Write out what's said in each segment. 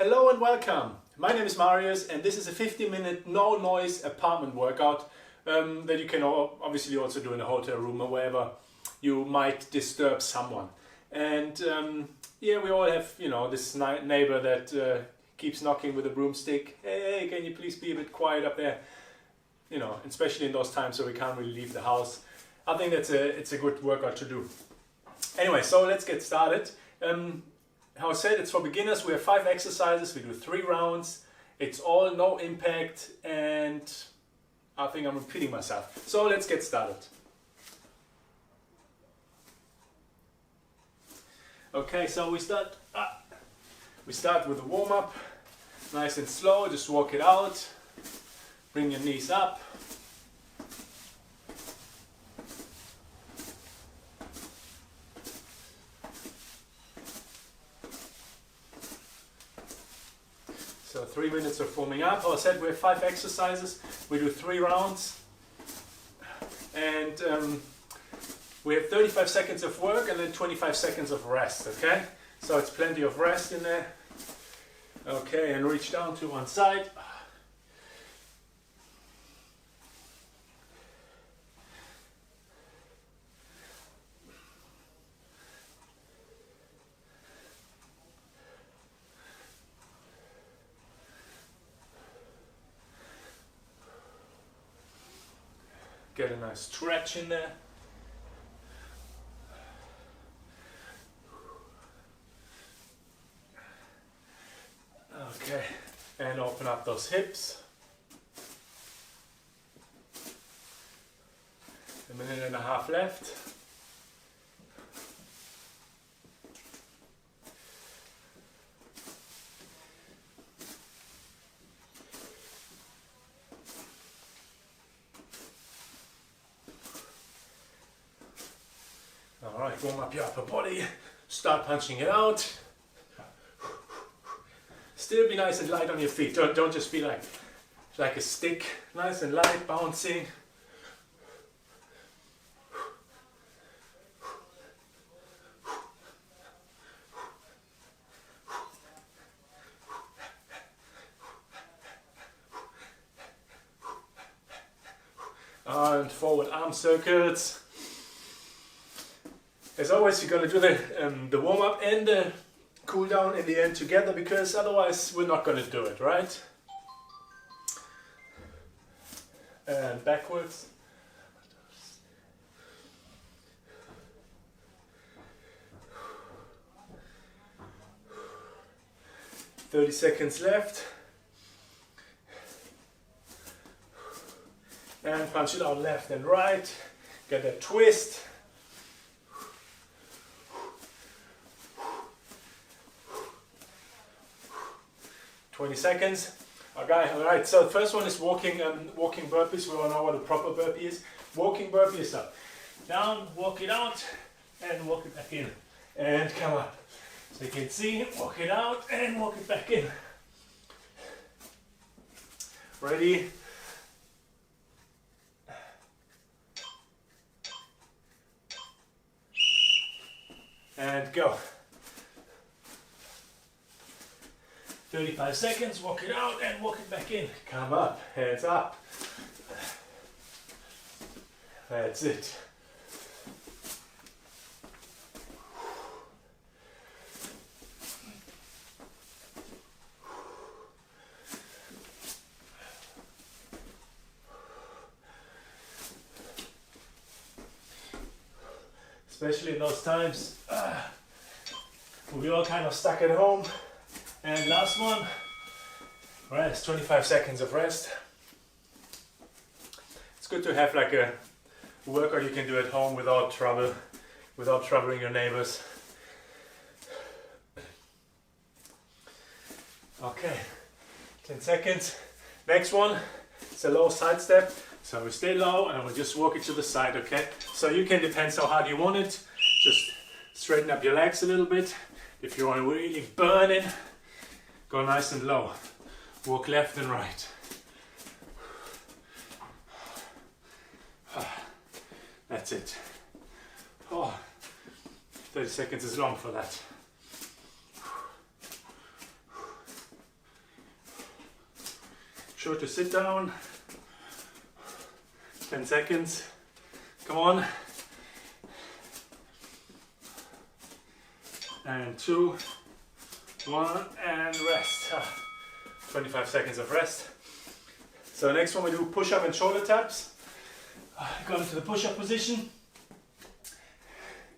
Hello and welcome. My name is Marius and this is a 50-minute no noise apartment workout that you can obviously also do in a hotel room or wherever you might disturb someone. And yeah, we all have, this neighbor that keeps knocking with a broomstick. Hey, can you please be a bit quiet up there? Especially in those times so we can't really leave the house. I think it's a good workout to do. Anyway, so let's get started. How I said, it's for beginners. We have 5 exercises. We do 3 rounds. It's all no impact, and I think I'm repeating myself. So let's get started. Okay, so we start with a warm up, nice and slow. Just walk it out. Bring your knees up. So 3 minutes of warming up. As I said, we have 5 exercises. We do 3 rounds. And we have 35 seconds of work and then 25 seconds of rest, okay? So it's plenty of rest in there. Okay, and reach down to one side. Get a nice stretch in there. Okay, and open up those hips. A minute and a half left. Alright, warm up your upper body, start punching it out. Still be nice and light on your feet, don't just be like a stick, nice and light, bouncing. And forward arm circles. As always, you're going to do the warm-up and the cool-down in the end together, because otherwise we're not going to do it, right? And backwards. 30 seconds left. And punch it out left and right. Get that twist. .20 seconds. Okay, alright, so the first one is walking burpees. We all know what a proper burpee is. Walking burpee is up. Down, walk it out, and walk it back in. And come up. So you can see, walk it out and walk it back in. Ready? And go. 35 seconds, walk it out and walk it back in. Come up, hands up. That's it. Especially in those times when we're all kind of stuck at home. And last one, rest, 25 seconds of rest. It's good to have like a workout you can do at home without troubling your neighbors. Okay, 10 seconds. Next one, it's a low side step. So we stay low and we just walk it to the side, okay? So you can, depends how hard you want it. Just straighten up your legs a little bit. If you want to really burn it, go nice and low. Walk left and right. That's it. 30 seconds is long for that. sure to sit down. 10 seconds. Come on. And 2, 1, and rest. 25 seconds of rest. So next one we do push-up and shoulder taps. Go into the push-up position.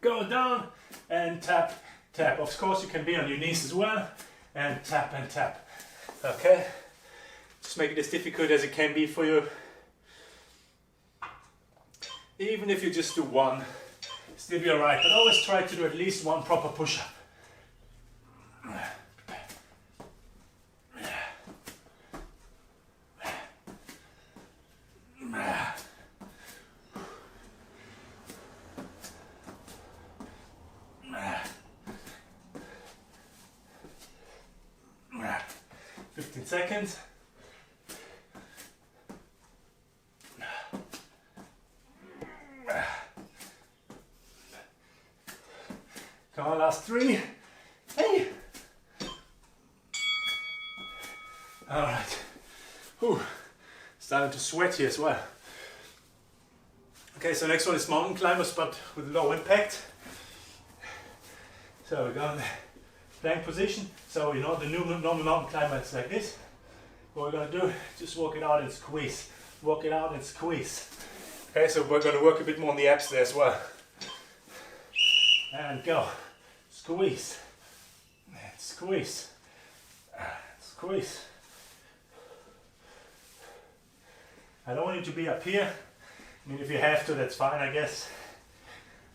Go down and tap, tap. Of course you can be on your knees as well. And tap and tap. Okay? Just make it as difficult as it can be for you. Even if you just do one, still be alright. But always try to do at least one proper push-up. 15 seconds. Come on, last 3. Hey! Alright. Starting to sweat here as well. Okay, so next one is mountain climbers, but with low impact. So we go in the plank position. So you know the normal mountain climber is like this. What we're going to do, just walk it out and squeeze. Walk it out and squeeze. Okay, so we're going to work a bit more on the abs there as well. And go. Squeeze. And squeeze. Squeeze. I don't want you to be up here. I mean, if you have to, that's fine, I guess.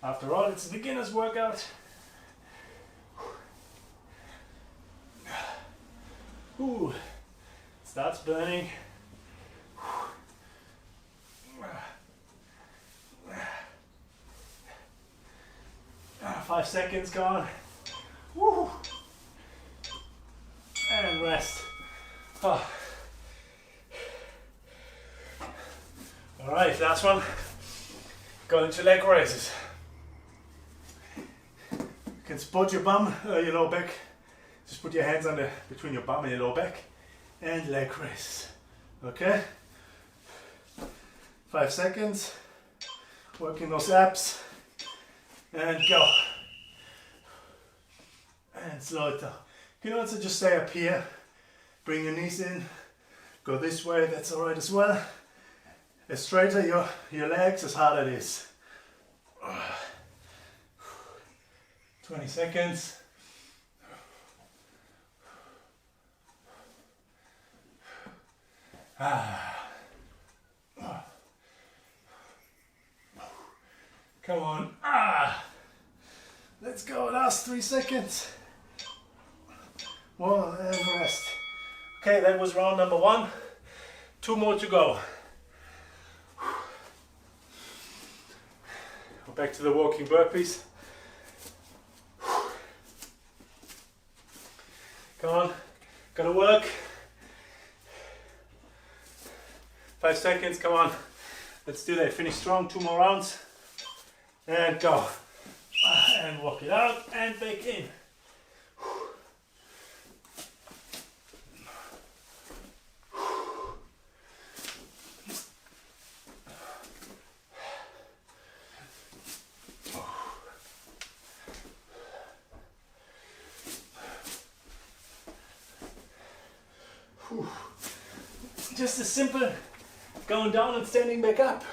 After all, it's a beginner's workout. Ooh, it starts burning. 5 seconds gone. Woo. And rest. Oh. All right, last one. Go into leg raises. You can support your bum, your low back. Just put your hands under between your bum and your low back, and leg raises. Okay. 5 seconds. Working those abs, and go. And slow it down. You can also just stay up here. Bring your knees in. Go this way. That's all right as well. As straighter your legs, as harder it is. 20 seconds. Come on. Let's go. Last 3 seconds. 1 and rest. Okay, that was round number 1. 2 more to go. Back to the walking burpees. Come on, gotta work. 5 seconds, come on. Let's do that, finish strong, 2 more rounds. And go. And walk it out and back in. Just as simple, going down and standing back up.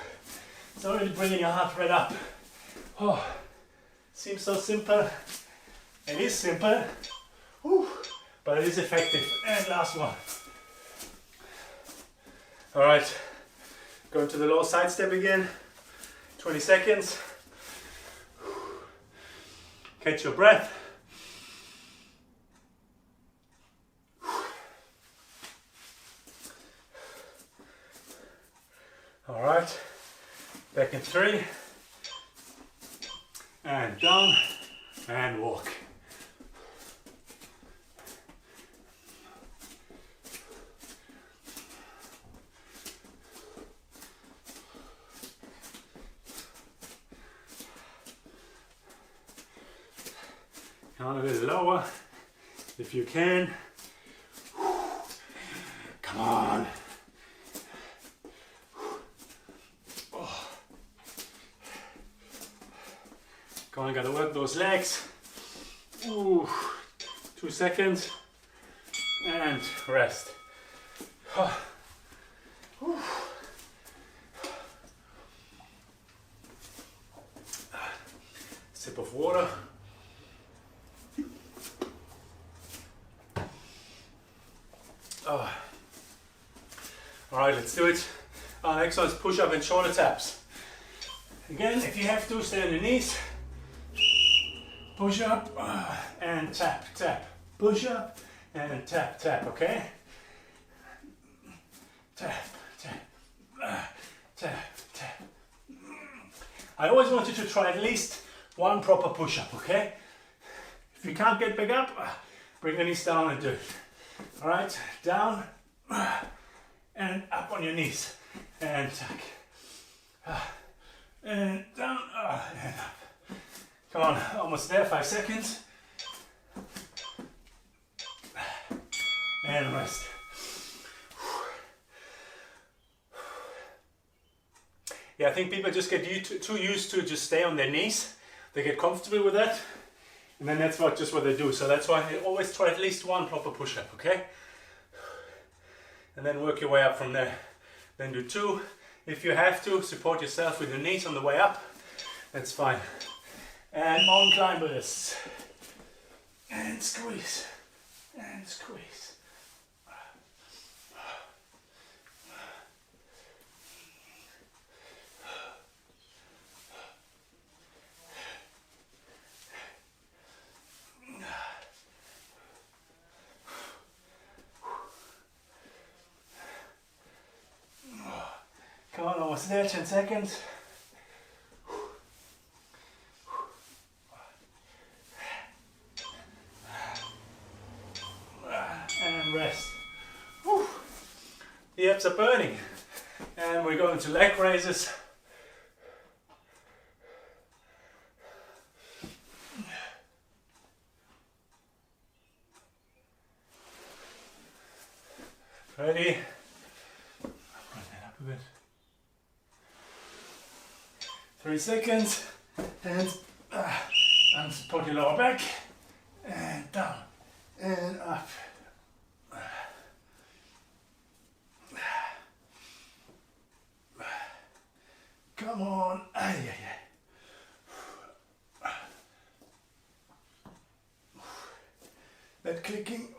It's already bringing your heart rate up. Oh, seems so simple. It is simple, but it is effective. And last one. All right, going to the low side step again. 20 seconds. Catch your breath. All right, back in 3, and down, and walk. Down a little lower, if you can. Come on. Come on, gotta work those legs. Ooh, 2 seconds and rest. Sip of water. Alright, let's do it. Next one is push-up and shoulder taps. Again, if you have to, stay on your knees. Push up and tap, tap. Push up and tap, tap, okay? Tap, tap, tap, tap. I always want you to try at least one proper push-up, okay? If you can't get back up, bring the knees down and do it. Alright, down and up on your knees. And tuck. And down and up. Come on, almost there, 5 seconds. And rest. Yeah, I think people just get too used to just stay on their knees. They get comfortable with that. And then that's what they do. So that's why I always try at least one proper push-up, okay? And then work your way up from there. Then do 2. If you have to, support yourself with your knees on the way up. That's fine. And on climbers. And squeeze. And squeeze. Come on, almost there, 10 seconds. And rest. The abs are burning. And we're going to leg raises. Ready? Run that up a bit. 3 seconds, and support your lower back, and down, and up. Come on, that clicking,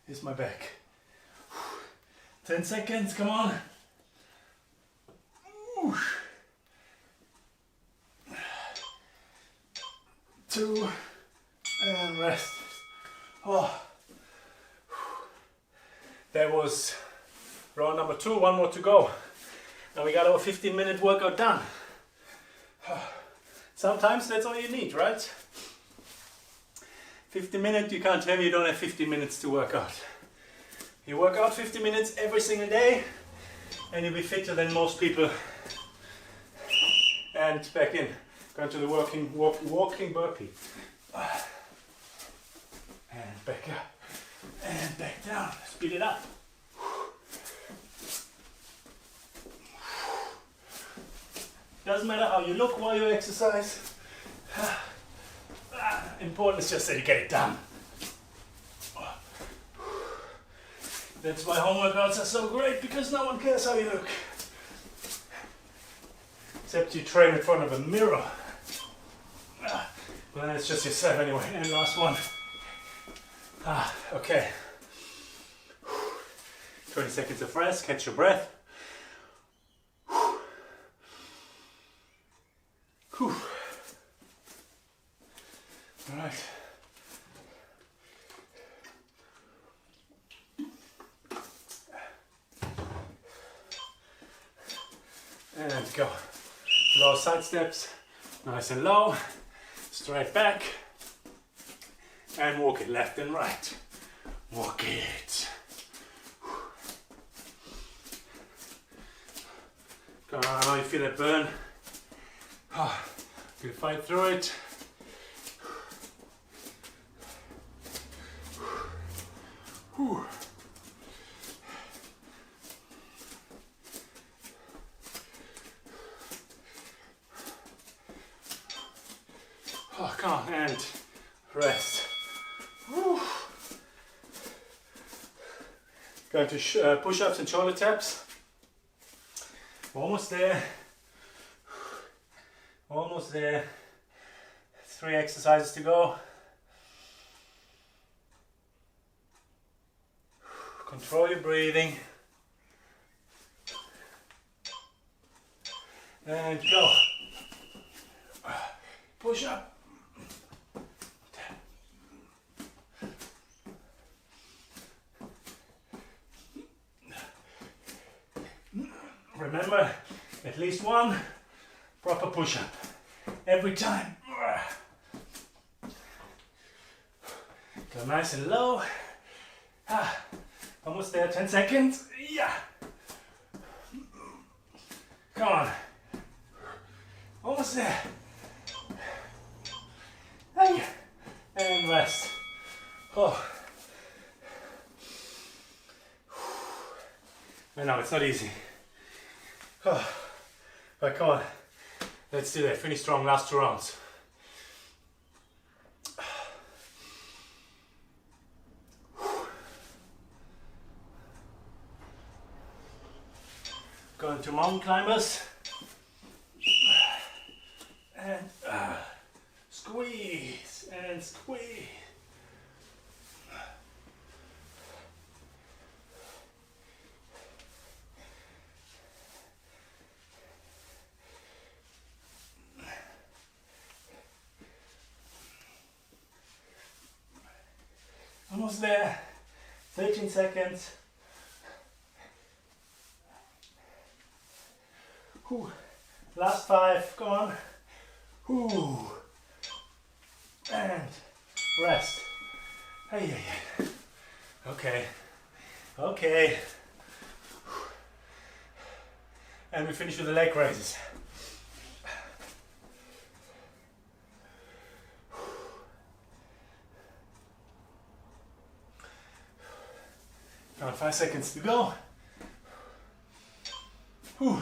is my back. 10 seconds, come on. 2 and rest. That was round number 2, 1 more to go. And we got our 15-minute workout done. Sometimes that's all you need, right? 50 minutes, you can't tell me you don't have 50 minutes to work out. You work out 50 minutes every single day and you'll be fitter than most people. And back in, going to the walking burpee. And back up, and back down, speed it up. Doesn't matter how you look while you exercise. Important is just that you get it done. That's why home workouts are so great, because no one cares how you look. Except you train in front of a mirror. Well, then it's just yourself anyway. And last one. Okay. 20 seconds of rest, catch your breath. All right. And go. Low side steps, nice and low. Straight back. And walk it left and right. Walk it. Come on, I know you feel it burn. You fight through it. and rest. Whew. Going to push-ups and shoulder taps. Almost there. Almost there. 3 exercises to go. Control your breathing. And go. Push up. Remember, at least one proper push-up every time. Go nice and low. Almost there, 10 seconds. Yeah. Come on. Almost there. Hey. And rest. Oh. I know, it's not easy. Oh. But come on. Let's do that. Finish strong, last 2 rounds. Going to mountain climbers. And squeeze and squeeze. Almost there. 13 seconds. Whew. Last 5. Come on. Whew. And rest. Hey, hey, hey. Okay. Okay. And we finish with the leg raises. Now 5 seconds to go. Whew.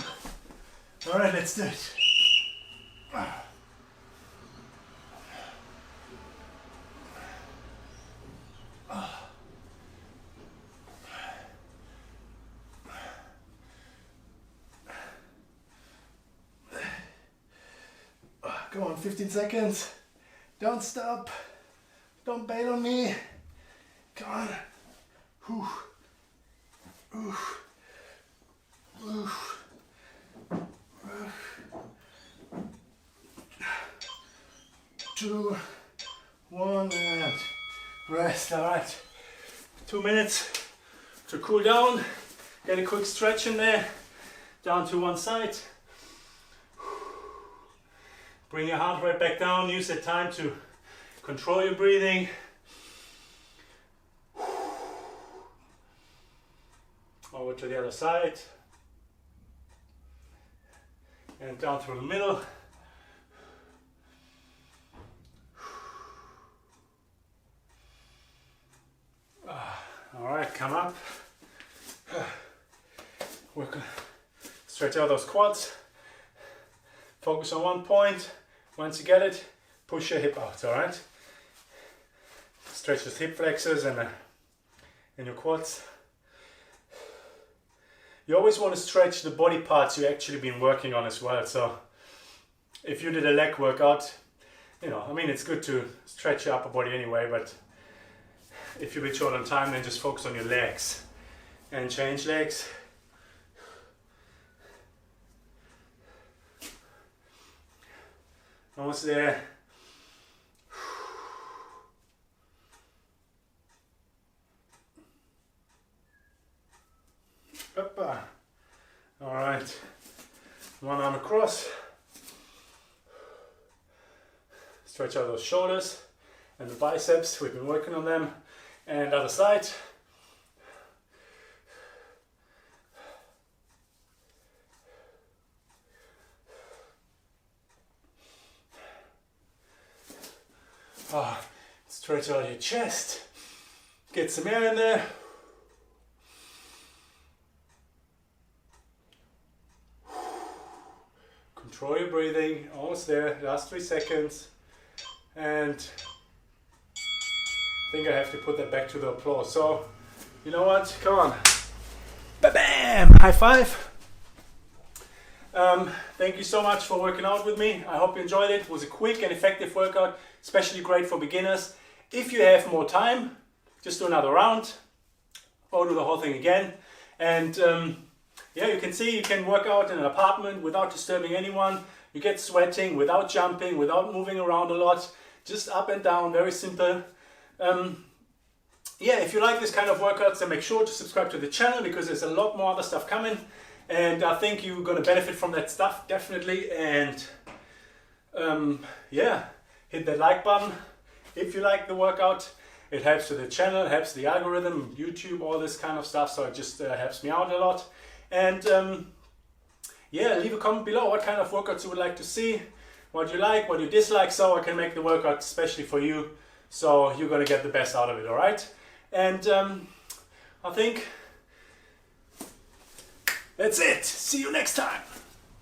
All right, let's do it. Come on, 15 seconds. Don't stop. Don't bail on me. Come on. Whew. Oof. Oof. 2, 1, and rest. All right. 2 minutes to cool down. Get a quick stretch in there. Down to one side. Bring your heart rate back down. Use that time to control your breathing. Over to the other side. And down through the middle. All right, come up. We're gonna stretch out those quads. Focus on one point. Once you get it, push your hip out, all right? Stretch those hip flexors and your quads. You always want to stretch the body parts you've actually been working on as well. So if you did a leg workout, you know, I mean, it's good to stretch your upper body anyway, but if you're a bit short on time, then just focus on your legs and change legs. Almost there. Uppa. All right. One arm across. Stretch out those shoulders and the biceps. We've been working on them. And other side. Stretch out your chest. Get some air in there. Control your breathing. Almost there. Last 3 seconds. And I think I have to put that back to the applause. So, you know what? Come on. Bam! High five. Thank you so much for working out with me. I hope you enjoyed it. It was a quick and effective workout, especially great for beginners. If you have more time, just do another round or do the whole thing again. And yeah, you can see you can work out in an apartment without disturbing anyone. You get sweating without jumping, without moving around a lot. Just up and down, very simple. Yeah, if you like this kind of workouts, then make sure to subscribe to the channel because there's a lot more other stuff coming. And I think you're going to benefit from that stuff, definitely. And yeah, hit that like button if you like the workout. It helps with the channel, helps the algorithm, YouTube, all this kind of stuff. So it just helps me out a lot. And yeah, leave a comment below what kind of workouts you would like to see, what you like, what you dislike, so I can make the workout especially for you. So you're going to get the best out of it, all right? And I think that's it. See you next time.